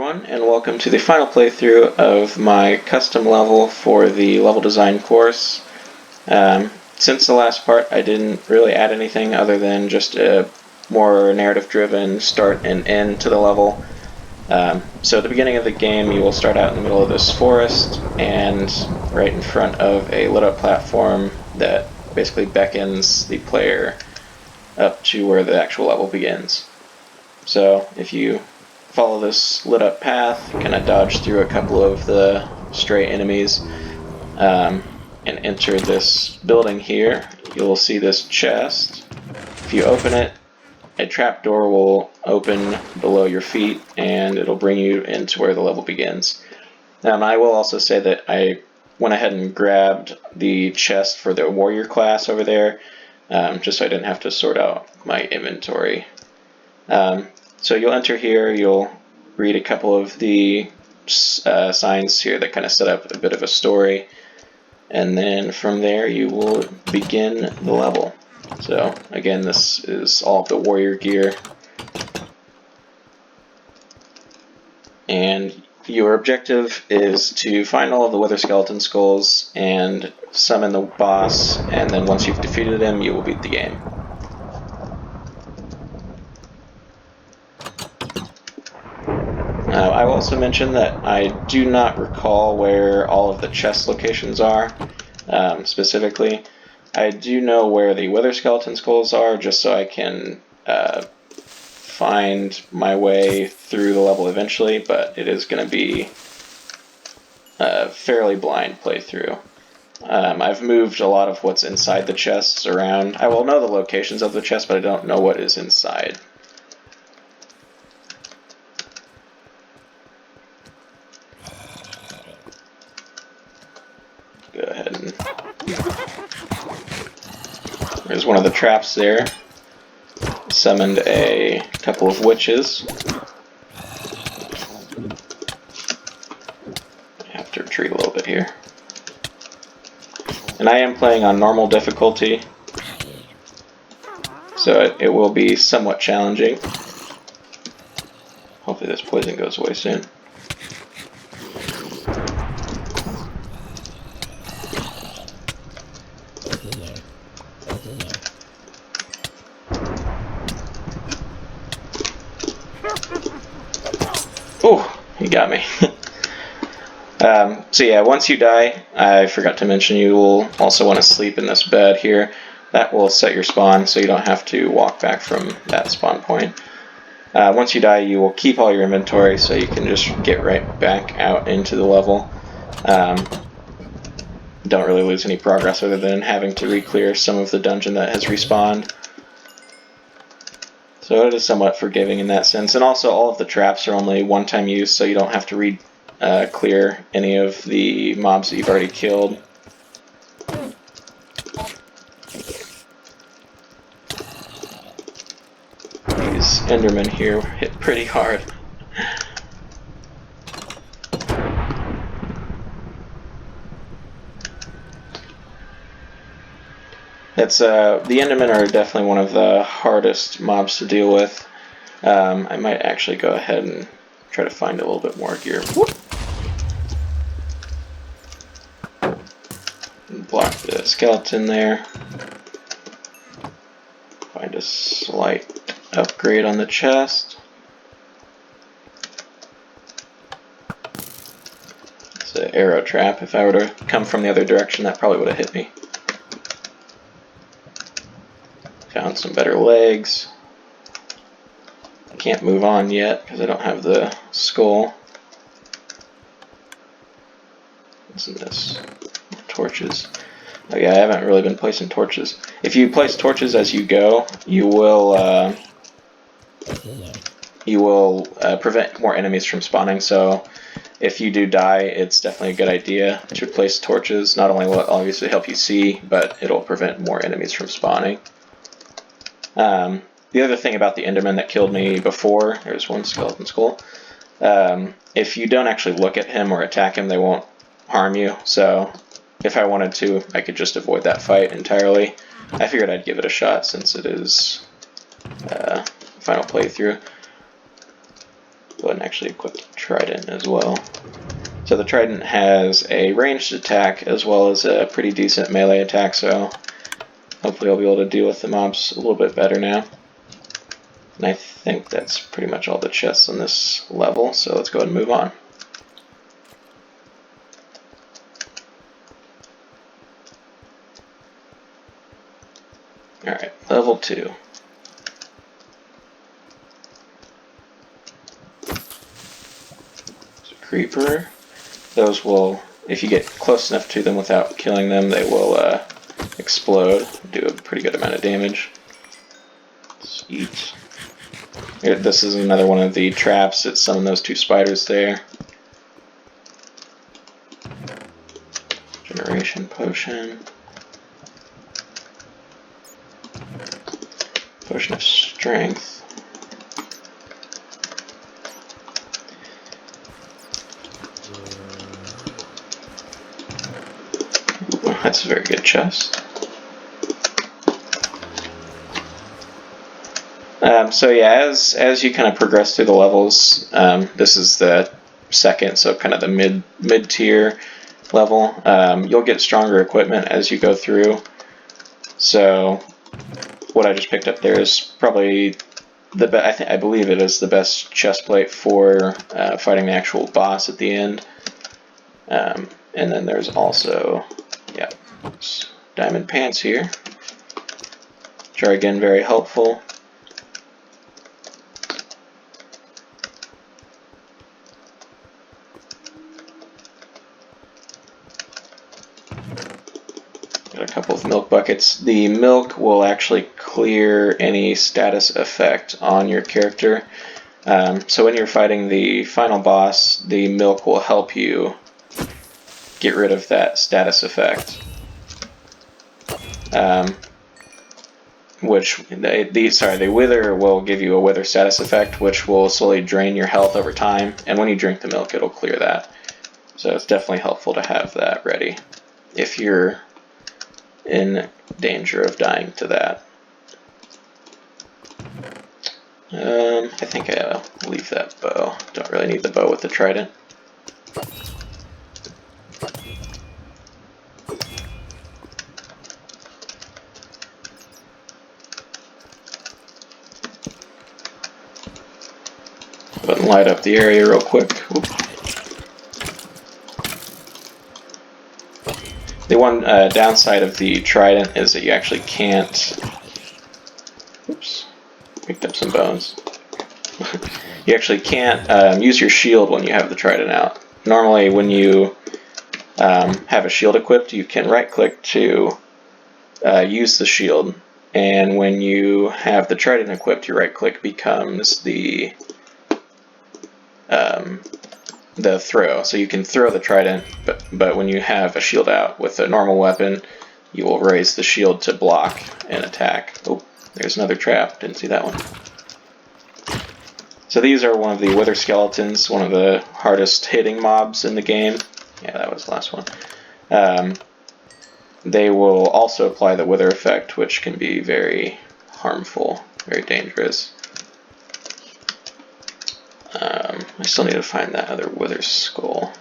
everyone, and welcome to the final playthrough of my custom level for the level design course. Since the last part, I didn't really add anything other than just a more narrative-driven start and end to the level. So at the beginning of the game, you will start out in the middle of this forest, and right in front of a lit-up platform that basically beckons the player up to where the actual level begins. So if you follow this lit up path, kind of dodge through a couple of the stray enemies, and enter this building here, you'll see this chest. If you open it, a trapdoor will open below your feet and it'll bring you into where the level begins. I will also say that I went ahead and grabbed the chest for the warrior class over there, just so I didn't have to sort out my inventory. So you'll enter here, you'll read a couple of the signs here that kind of set up a bit of a story, and then from there you will begin the level. So again, this is all of the warrior gear, and your objective is to find all of the wither skeleton skulls and summon the boss, and then once you've defeated him, you will beat the game. I will also mention that I do not recall where all of the chest locations are, specifically. I do know where the wither skeleton skulls are, just so I can find my way through the level eventually, but it is going to be a fairly blind playthrough. I've moved a lot of what's inside the chests around. I will know the locations of the chests, but I don't know what is inside. Go ahead and... There's one of the traps there. Summoned a couple of witches. I have to retreat a little bit here. And I am playing on normal difficulty, so it will be somewhat challenging. Hopefully this poison goes away soon. Oh, he got me. So yeah, once you die, I forgot to mention you will also want to sleep in this bed here. That will set your spawn so you don't have to walk back from that spawn point. Once you die, you will keep all your inventory so you can just get right back out into the level. Don't really lose any progress other than having to re-clear some of the dungeon that has respawned. So it is somewhat forgiving in that sense, and also all of the traps are only one-time use, so you don't have to clear any of the mobs that you've already killed. These Endermen here hit pretty hard. The Endermen are definitely one of the hardest mobs to deal with. I might actually go ahead and try to find a little bit more gear. Whoop. Block the skeleton there. Find a slight upgrade on the chest. It's an arrow trap. If I were to come from the other direction, that probably would have hit me. Found some better legs. I can't move on yet because I don't have the skull. What's in this? Torches. Oh yeah, I haven't really been placing torches. If you place torches as you go, you will prevent more enemies from spawning. So if you do die, it's definitely a good idea to place torches. Not only will it obviously help you see, but it'll prevent more enemies from spawning. The other thing about the Enderman that killed me before, there's one skeleton skull, if you don't actually look at him or attack him, they won't harm you. So if I wanted to, I could just avoid that fight entirely. I figured I'd give it a shot since it is final playthrough. Go ahead and actually equip the trident as well. So the trident has a ranged attack as well as a pretty decent melee attack, so hopefully I'll be able to deal with the mobs a little bit better now. And I think that's pretty much all the chests on this level, so let's go ahead and move on. Alright, level 2. There's a creeper. Those will, if you get close enough to them without killing them, they will explode, do a pretty good amount of damage. Let's eat. Here, this is another one of the traps that summon those 2 spiders there. Generation potion. Potion of strength. Ooh, that's a very good chest. So yeah, as you kind of progress through the levels, this is the second, so kind of the mid tier level. You'll get stronger equipment as you go through. So what I just picked up there is probably I believe it is the best chest plate for fighting the actual boss at the end. And then there's also, yeah, diamond pants here, which are again very helpful. Got a couple of milk buckets. The milk will actually clear any status effect on your character. So when you're fighting the final boss, the milk will help you get rid of that status effect. The wither will give you a wither status effect, which will slowly drain your health over time, and when you drink the milk, it'll clear that. So it's definitely helpful to have that ready if you're in danger of dying to that. I think I'll leave that bow. Don't really need the bow with the trident. Go ahead and light up the area real quick. Oop. The one downside of the trident is that you actually can't... Oops, picked up some bones. You actually can't use your shield when you have the trident out. Normally when you have a shield equipped, you can right click to use the shield, and when you have the trident equipped, your right click becomes the throw. So you can throw the trident, but when you have a shield out with a normal weapon, you will raise the shield to block and attack. Oh, there's another trap. Didn't see that one. So these are one of the wither skeletons, one of the hardest hitting mobs in the game. Yeah, that was the last one. They will also apply the wither effect, which can be very harmful, very dangerous. I still need to find that other wither skull,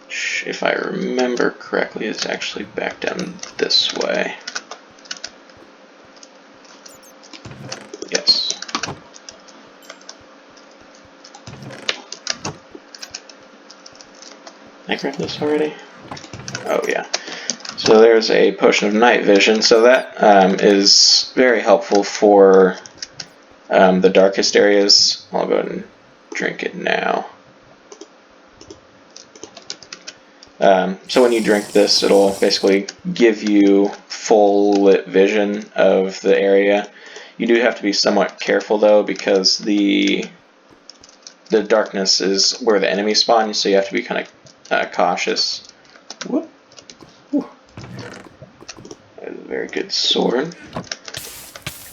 which, if I remember correctly, is actually back down this way. Yes. I grabbed this already? Oh yeah. So there's a potion of night vision, so that is very helpful for the darkest areas. I'll go ahead and drink it now. So when you drink this, it'll basically give you full lit vision of the area. You do have to be somewhat careful though, because the darkness is where the enemies spawn, so you have to be kind of cautious. Whoop. Whew. That is a very good sword.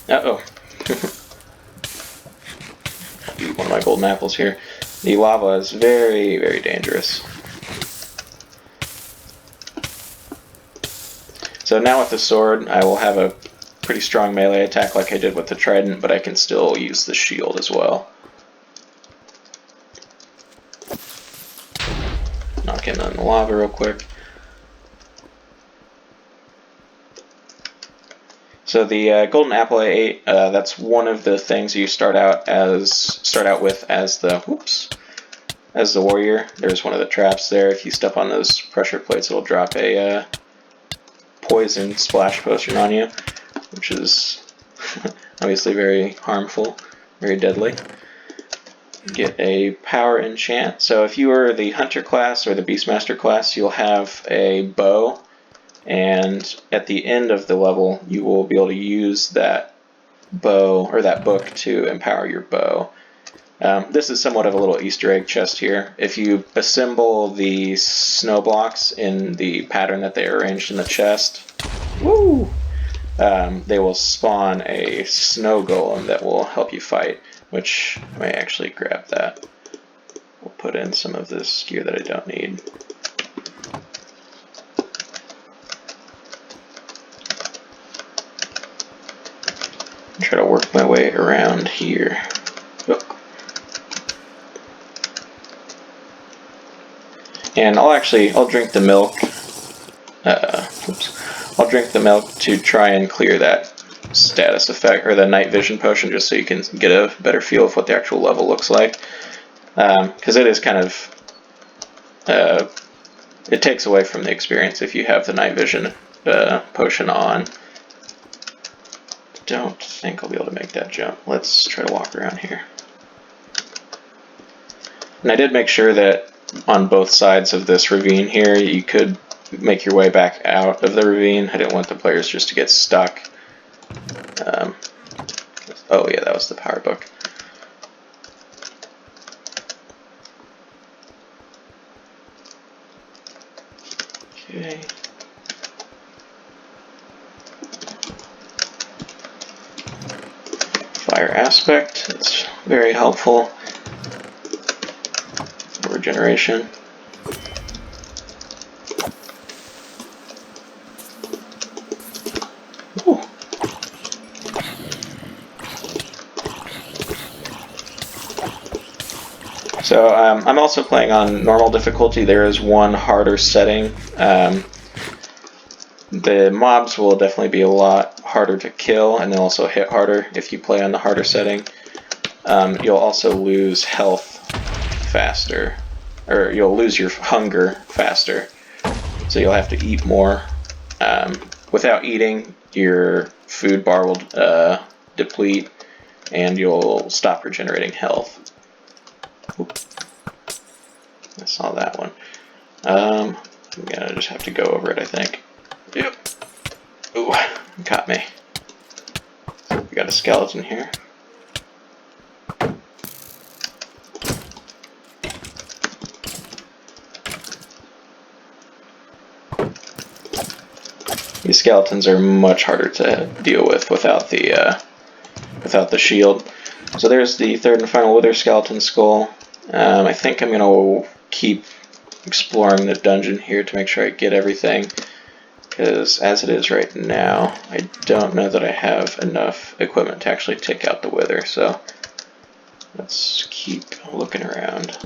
Uh-oh. Eat one of my golden apples here. The lava is very, very dangerous. So now with the sword, I will have a pretty strong melee attack like I did with the trident, but I can still use the shield as well. in on the lava real quick. So the golden apple I ate, that's one of the things you start out with as the warrior. There's one of the traps there. If you step on those pressure plates, it'll drop a poison splash potion on you, which is obviously very harmful, very deadly. Get a power enchant. So if you are the hunter class or the beastmaster class, you'll have a bow, and at the end of the level you will be able to use that bow or that book to empower your bow. This is somewhat of a little Easter egg chest here. If you assemble the snow blocks in the pattern that they are arranged in the chest, they will spawn a snow golem that will help you fight, which I may actually grab that. We'll put in some of this gear that I don't need. Try to work my way around here. And I'll drink the milk. I'll drink the milk to try and clear that status effect, or the night vision potion, just so you can get a better feel of what the actual level looks like. Because it is kind of, it takes away from the experience if you have the night vision potion on. Don't think I'll be able to make that jump. Let's try to walk around here. And I did make sure that on both sides of this ravine here, you could make your way back out of the ravine. I didn't want the players just to get stuck. Oh yeah, that was the power book. Okay. Fire aspect, it's very helpful. Regeneration. Ooh. So I'm also playing on normal difficulty. There is one harder setting. The mobs will definitely be a lot harder to kill, and they'll also hit harder if you play on the harder setting. You'll also lose health faster, or you'll lose your hunger faster, so you'll have to eat more. Without eating, your food bar will deplete, and you'll stop regenerating health. Oop. I saw that one. I'm gonna just have to go over it, I think. Yep. Ooh, got me. We got a skeleton here. These skeletons are much harder to deal with without the shield. So there's the third and final wither skeleton skull. I think I'm going to keep exploring the dungeon here to make sure I get everything, because as it is right now, I don't know that I have enough equipment to actually take out the wither, so let's keep looking around.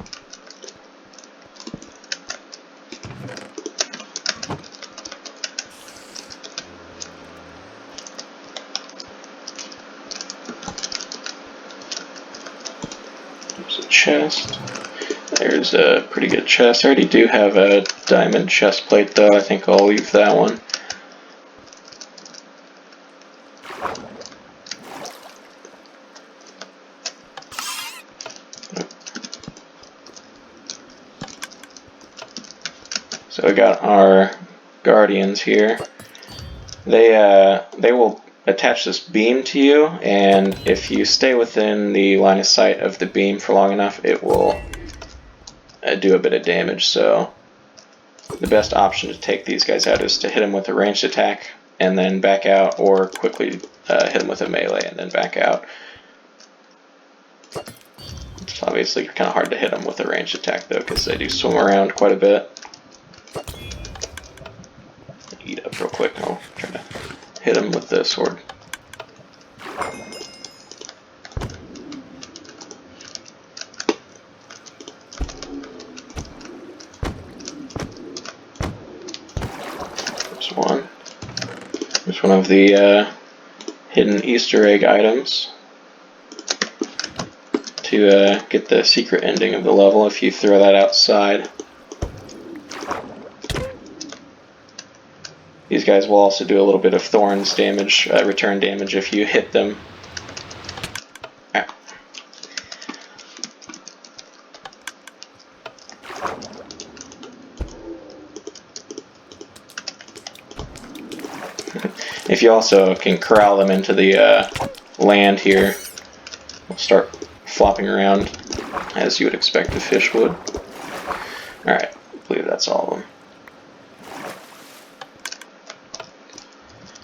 There's a chest. There's a pretty good chest. I already do have a diamond chest plate though. I think I'll leave that one. So we got our guardians here. They will attach this beam to you, and if you stay within the line of sight of the beam for long enough, it will do a bit of damage. So the best option to take these guys out is to hit them with a ranged attack and then back out, or quickly hit them with a melee and then back out. It's obviously kind of hard to hit them with a ranged attack though, because they do swim around quite a bit. Eat up real quick. I'll try to hit him with the sword. one. There's one of the hidden Easter egg items to get the secret ending of the level if you throw that outside. These guys will also do a little bit of thorns damage, return damage if you hit them. Ah. If you also can corral them into the land here, they'll start flopping around as you would expect a fish would. Alright, I believe that's all of them.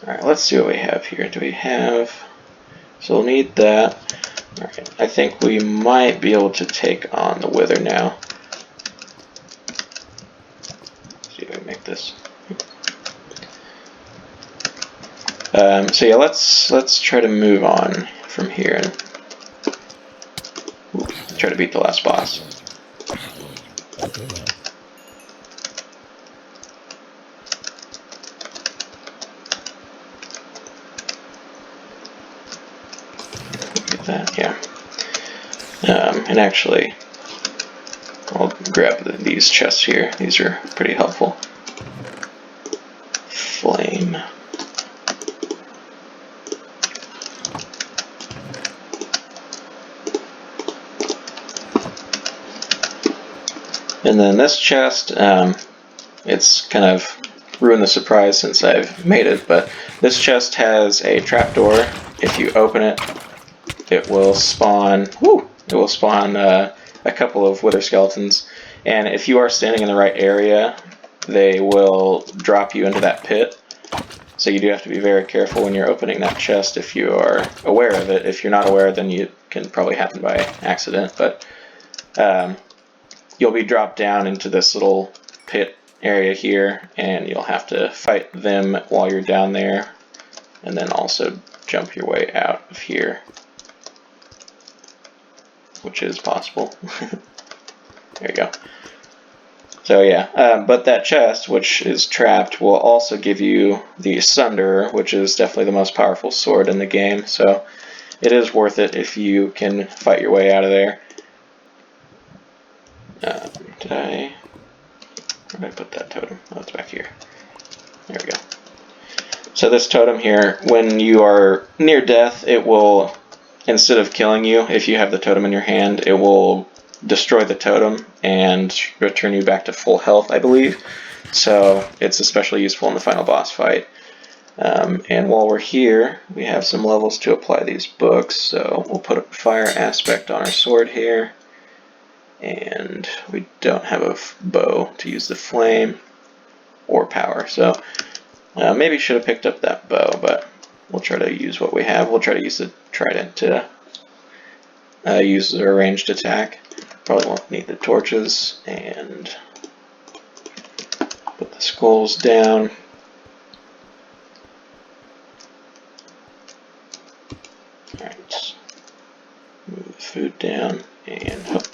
Alright, let's see what we have here. Do we have... So we'll need that. Alright, I think we might be able to take on the Wither now. Let's see if we can make this. So yeah, let's try to move on from here and try to beat the last boss. Get that, yeah. And actually, I'll grab these chests here. These are pretty helpful. Flame. And then this chest, it's kind of ruined the surprise since I've made it, but this chest has a trapdoor. If you open it, it will spawn, a couple of wither skeletons. And if you are standing in the right area, they will drop you into that pit. So you do have to be very careful when you're opening that chest if you are aware of it. If you're not aware, then it can probably happen by accident. But you'll be dropped down into this little pit area here, and you'll have to fight them while you're down there, and then also jump your way out of here, which is possible. There you go. So yeah, but that chest, which is trapped, will also give you the Sunder, which is definitely the most powerful sword in the game, so it is worth it if you can fight your way out of there. Where did I put that totem? Oh, it's back here. There we go. So this totem here, when you are near death, it will, instead of killing you, if you have the totem in your hand, it will destroy the totem and return you back to full health, I believe. So it's especially useful in the final boss fight. And while we're here, we have some levels to apply these books. So we'll put a fire aspect on our sword here. And we don't have a bow to use the flame or power, so maybe should have picked up that bow, but we'll try to use what we have. We'll try to use the trident to use our ranged attack. Probably won't need the torches, and put the skulls down. Alright, move the food down, and hook.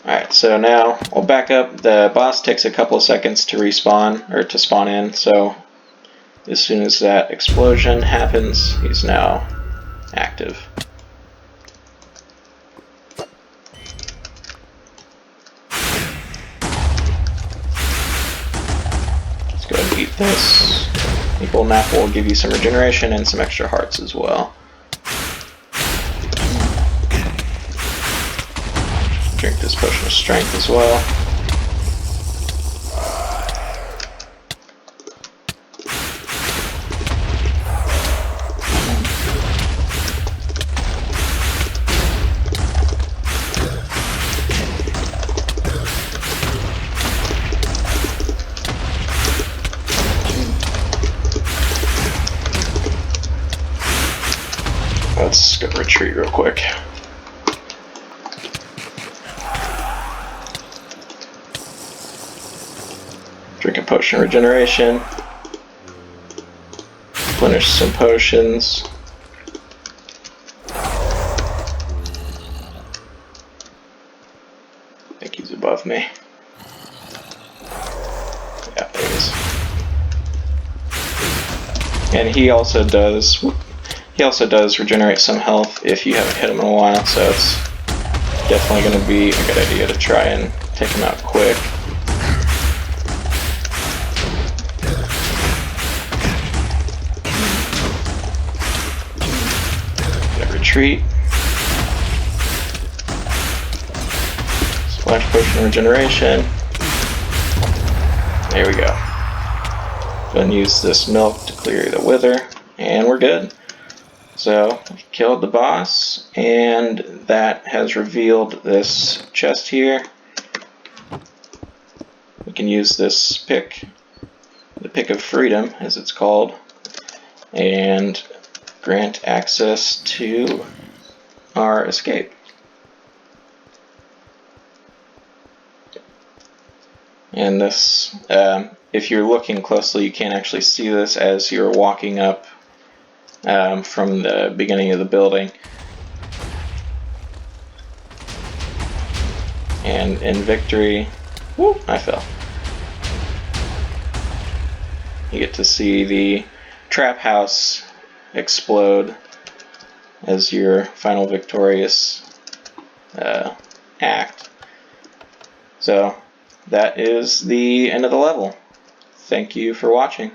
Alright, so now we'll back up. The boss takes a couple of seconds to respawn, or to spawn in, so as soon as that explosion happens, he's now active. Let's go ahead and eat this. Equal nap will give you some regeneration and some extra hearts as well. Drink this potion of strength as well. Let's go retreat real quick. Drink a potion of regeneration. Replenish some potions. I think he's above me. And he also does regenerate some health if you haven't hit him in a while, so it's definitely going to be a good idea to try and take him out quick. Gonna retreat. Splash potion regeneration. There we go. Go and use this milk to clear the wither, and we're good. So, killed the boss, and that has revealed this chest here. We can use this pick, the Pick of Freedom, as it's called, and grant access to our escape. And this, if you're looking closely, you can't actually see this as you're walking up from the beginning of the building. And in victory, whoop, I fell. You get to see the trap house explode as your final victorious act. So that is the end of the level. Thank you for watching.